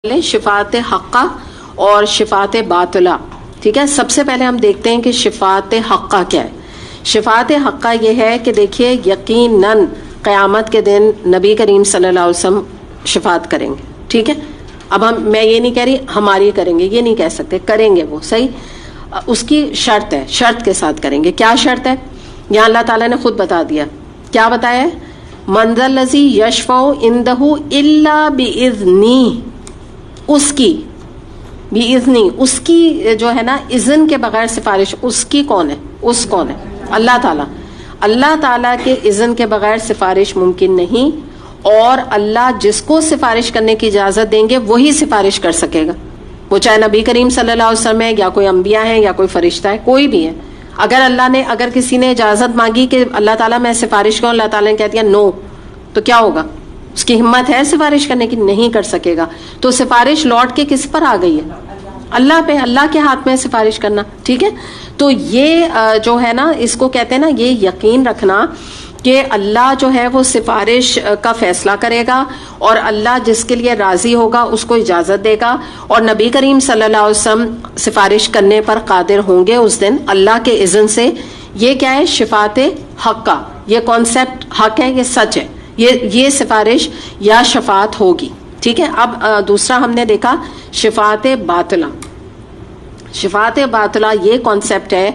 شفاعت حقہ اور شفاعت باطلہ. ٹھیک ہے، سب سے پہلے ہم دیکھتے ہیں کہ شفاعت حقہ کیا ہے. شفاعت حقہ یہ ہے کہ دیکھیے یقیناً قیامت کے دن نبی کریم صلی اللہ علیہ وسلم شفاعت کریں گے. ٹھیک ہے، اب میں یہ نہیں کہہ رہی ہماری کریں گے، یہ نہیں کہہ سکتے، کریں گے وہ صحیح. اس کی شرط ہے، شرط کے ساتھ کریں گے. کیا شرط ہے؟ یہاں اللہ تعالیٰ نے خود بتا دیا. کیا بتایا ہے؟ من ذا الذی یشفع عندہ الا باذنہ. اس کی باذنی، اس کی جو ہے نا اذن کے بغیر سفارش، اس کی کون ہے؟ اس کون ہے؟ اللہ تعالیٰ. اللہ تعالیٰ کے اذن کے بغیر سفارش ممکن نہیں، اور اللہ جس کو سفارش کرنے کی اجازت دیں گے وہی سفارش کر سکے گا. وہ چاہے نبی کریم صلی اللہ علیہ وسلم ہے، یا کوئی انبیاء ہیں، یا کوئی فرشتہ ہے، کوئی بھی ہے. اگر کسی نے اجازت مانگی کہ اللہ تعالیٰ میں سفارش کروں، اللہ تعالیٰ نے کہہ دیا نو، تو کیا ہوگا؟ اس کی ہمت ہے سفارش کرنے کی؟ نہیں کر سکے گا. تو سفارش لوٹ کے کس پر آ گئی ہے؟ اللہ پہ. اللہ کے ہاتھ میں سفارش کرنا. ٹھیک ہے، تو یہ جو ہے نا، اس کو کہتے ہیں نا، یہ یقین رکھنا کہ اللہ جو ہے وہ سفارش کا فیصلہ کرے گا، اور اللہ جس کے لیے راضی ہوگا اس کو اجازت دے گا، اور نبی کریم صلی اللہ علیہ وسلم سفارش کرنے پر قادر ہوں گے اس دن اللہ کے اذن سے. یہ کیا ہے؟ شفاعت حق کا یہ کانسیپٹ حق ہے، یہ سچ ہے. یہ سفارش یا شفاعت ہوگی. ٹھیک ہے، اب دوسرا ہم نے دیکھا شفاعت باطلہ. شفاعت باطلہ یہ کانسیپٹ ہے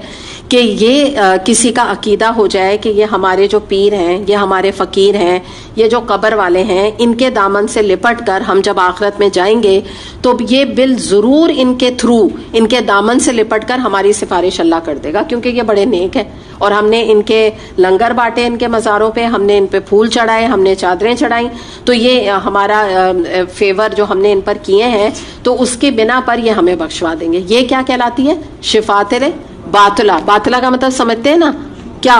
کہ یہ کسی کا عقیدہ ہو جائے کہ یہ ہمارے جو پیر ہیں، یہ ہمارے فقیر ہیں، یہ جو قبر والے ہیں، ان کے دامن سے لپٹ کر ہم جب آخرت میں جائیں گے تو یہ بالضرور ان کے تھرو، ان کے دامن سے لپٹ کر ہماری سفارش اللہ کر دے گا، کیونکہ یہ بڑے نیک ہیں، اور ہم نے ان کے لنگر بانٹے، ان کے مزاروں پہ ہم نے ان پہ پھول چڑھائے، ہم نے چادریں چڑھائیں، تو یہ ہمارا فیور جو ہم نے ان پر کیے ہیں، تو اس کی بنا پر یہ ہمیں بخشوا دیں گے. یہ کیا کہلاتی ہے؟ شفاعت باطلہ. باطلہ کا مطلب سمجھتے ہیں نا؟ کیا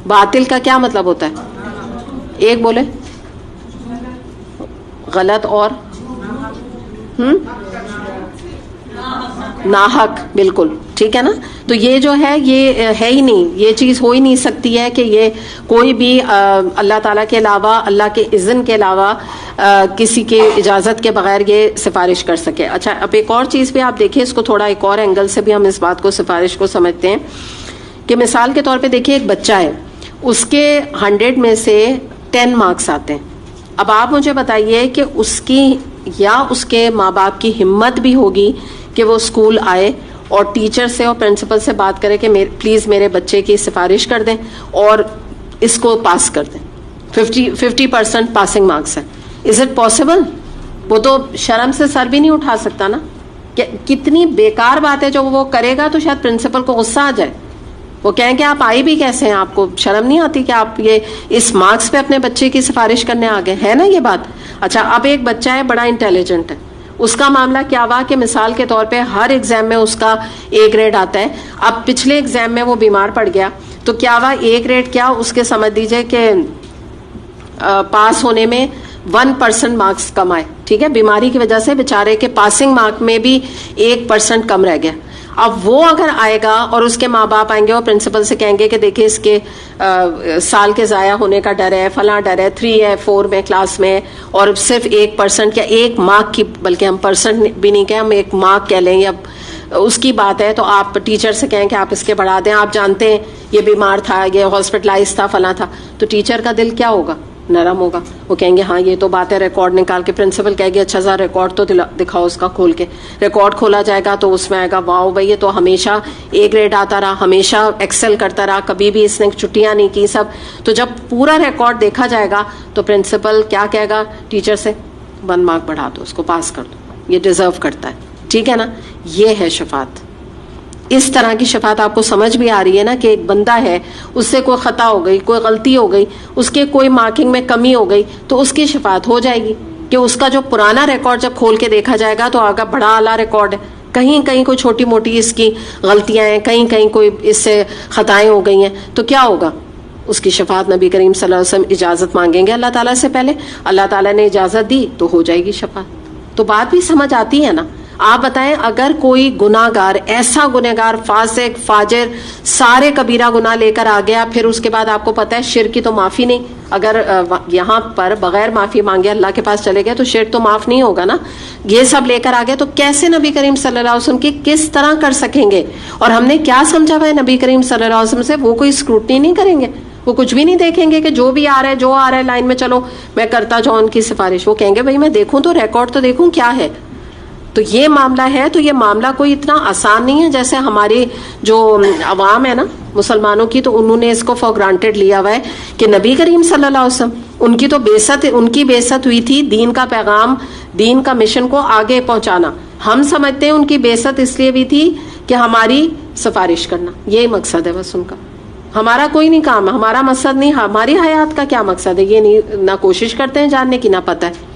باطل کا کیا مطلب ہوتا ہے؟ ایک بولے. غلط اور ناحق. بالکل ٹھیک ہے نا. تو یہ جو ہے یہ ہے ہی نہیں، یہ چیز ہو ہی نہیں سکتی ہے کہ یہ کوئی بھی اللہ تعالیٰ کے علاوہ، اللہ کے اذن کے علاوہ کسی کے اجازت کے بغیر یہ سفارش کر سکے. اچھا، اب ایک اور چیز بھی آپ دیکھیں، اس کو تھوڑا ایک اور اینگل سے بھی ہم اس بات کو، سفارش کو سمجھتے ہیں کہ مثال کے طور پہ دیکھیے ایک بچہ ہے، اس کے 100 میں سے 10 مارکس آتے ہیں. اب آپ مجھے بتائیے کہ اس کی یا اس کے ماں باپ کی ہمت بھی ہوگی کہ وہ اسکول آئے اور ٹیچر سے اور پرنسپل سے بات کرے کہ پلیز میرے بچے کی سفارش کر دیں اور اس کو پاس کر دیں. 50% پاسنگ مارکس ہے. Is it possible? وہ تو شرم سے سر بھی نہیں اٹھا سکتا نا. کتنی بیکار بات ہے. جو وہ کرے گا تو شاید پرنسپل کو غصہ آ جائے، وہ کہیں کہ آپ آئی بھی کیسے ہیں، آپ کو شرم نہیں آتی کہ آپ یہ اس مارکس پہ اپنے بچے کی سفارش کرنے آ گئے ہے نا یہ بات. اچھا، اب ایک بچہ ہے بڑا انٹیلیجنٹ ہے، اس کا معاملہ کیا ہوا کہ مثال کے طور پہ ہر ایگزام میں اس کا A گریڈ آتا ہے. اب پچھلے ایگزام میں وہ بیمار پڑ گیا، تو کیا ہوا، A گریڈ کیا اس کے سمجھ دیجئے کہ پاس ہونے میں 1% مارکس کم آئے. ٹھیک ہے، بیماری کی وجہ سے بیچارے کے پاسنگ مارک میں بھی 1% کم رہ گیا. اب وہ اگر آئے گا اور اس کے ماں باپ آئیں گے اور پرنسپل سے کہیں گے کہ دیکھیں اس کے سال کے ضائع ہونے کا ڈر ہے، فلاں ڈر ہے، 3 ہے 4 میں کلاس میں، اور صرف 1% یا 1 مارک کی، بلکہ ہم پرسنٹ بھی نہیں کہیں، ہم 1 مارک کہہ لیں، یا اس کی بات ہے، تو آپ ٹیچر سے کہیں کہ آپ اس کے بڑھا دیں، آپ جانتے ہیں یہ بیمار تھا، یہ ہاسپٹلائز تھا، فلاں تھا، تو ٹیچر کا دل کیا ہوگا؟ نرم ہوگا. وہ کہیں گے ہاں یہ تو بات ہے. ریکارڈ نکال کے پرنسپل کہے گی اچھا ذرا ریکارڈ تو دکھاؤ اس کا کھول کے. ریکارڈ کھولا جائے گا تو اس میں آئے گا واؤ بھائی یہ تو ہمیشہ A گریڈ آتا رہا، ہمیشہ ایکسل کرتا رہا، کبھی بھی اس نے چھٹیاں نہیں کی سب. تو جب پورا ریکارڈ دیکھا جائے گا تو پرنسپل کیا کہے گا ٹیچر سے؟ 1 مارک بڑھا دو، اس کو پاس کر دو، یہ ڈیزرو کرتا ہے. ٹھیک ہے نا. یہ ہے شفاعت. اس طرح کی شفاعت آپ کو سمجھ بھی آ رہی ہے نا کہ ایک بندہ ہے، اس سے کوئی خطا ہو گئی، کوئی غلطی ہو گئی، اس کے کوئی مارکنگ میں کمی ہو گئی، تو اس کی شفاعت ہو جائے گی کہ اس کا جو پرانا ریکارڈ جب کھول کے دیکھا جائے گا تو آگا بڑا اعلیٰ ریکارڈ ہے. کہیں کہیں کوئی چھوٹی موٹی اس کی غلطیاں ہیں، کہیں کہیں کوئی اس سے خطائیں ہو گئی ہیں، تو کیا ہوگا؟ اس کی شفاعت نبی کریم صلی اللہ علیہ وسلم اجازت مانگیں گے اللہ تعالیٰ سے پہلے. اللہ تعالیٰ نے اجازت دی تو ہو جائے گی شفاعت. تو بات بھی سمجھ آتی ہے نا. آپ بتائیں اگر کوئی گناہگار، ایسا گناہگار، فاسق، فاجر، سارے کبیرہ گناہ لے کر آ گیا، پھر اس کے بعد آپ کو پتا ہے شرک کی تو معافی نہیں، اگر یہاں پر بغیر معافی مانگے اللہ کے پاس چلے گئے تو شرک تو معاف نہیں ہوگا نا، یہ سب لے کر آ گئے، تو کیسے نبی کریم صلی اللہ علیہ وسلم کی کس طرح کر سکیں گے؟ اور ہم نے کیا سمجھا ہوا ہے نبی کریم صلی اللہ علیہ وسلم سے؟ وہ کوئی اسکروٹنی نہیں کریں گے، وہ کچھ بھی نہیں دیکھیں گے کہ جو بھی آ رہا ہے، جو آ رہا ہے لائن میں چلو میں کرتا جاؤں ان کی سفارش. وہ کہیں گے بھائی میں دیکھوں تو ریکارڈ تو دیکھوں کیا ہے. تو یہ معاملہ ہے. تو یہ معاملہ کوئی اتنا آسان نہیں ہے جیسے ہماری جو عوام ہے نا مسلمانوں کی، تو انہوں نے اس کو فار گرانٹیڈ لیا ہوا ہے کہ نبی کریم صلی اللہ علیہ وسلم ان کی تو ان کی بعثت ہوئی تھی دین کا پیغام، دین کا مشن کو آگے پہنچانا. ہم سمجھتے ہیں ان کی بعثت اس لیے بھی تھی کہ ہماری سفارش کرنا، یہی مقصد ہے بس ان کا. ہمارا کوئی نہیں کام، ہمارا مقصد نہیں، ہماری حیات کا کیا مقصد ہے یہ نہیں، نہ کوشش کرتے ہیں جاننے کی نہ پتہ ہے.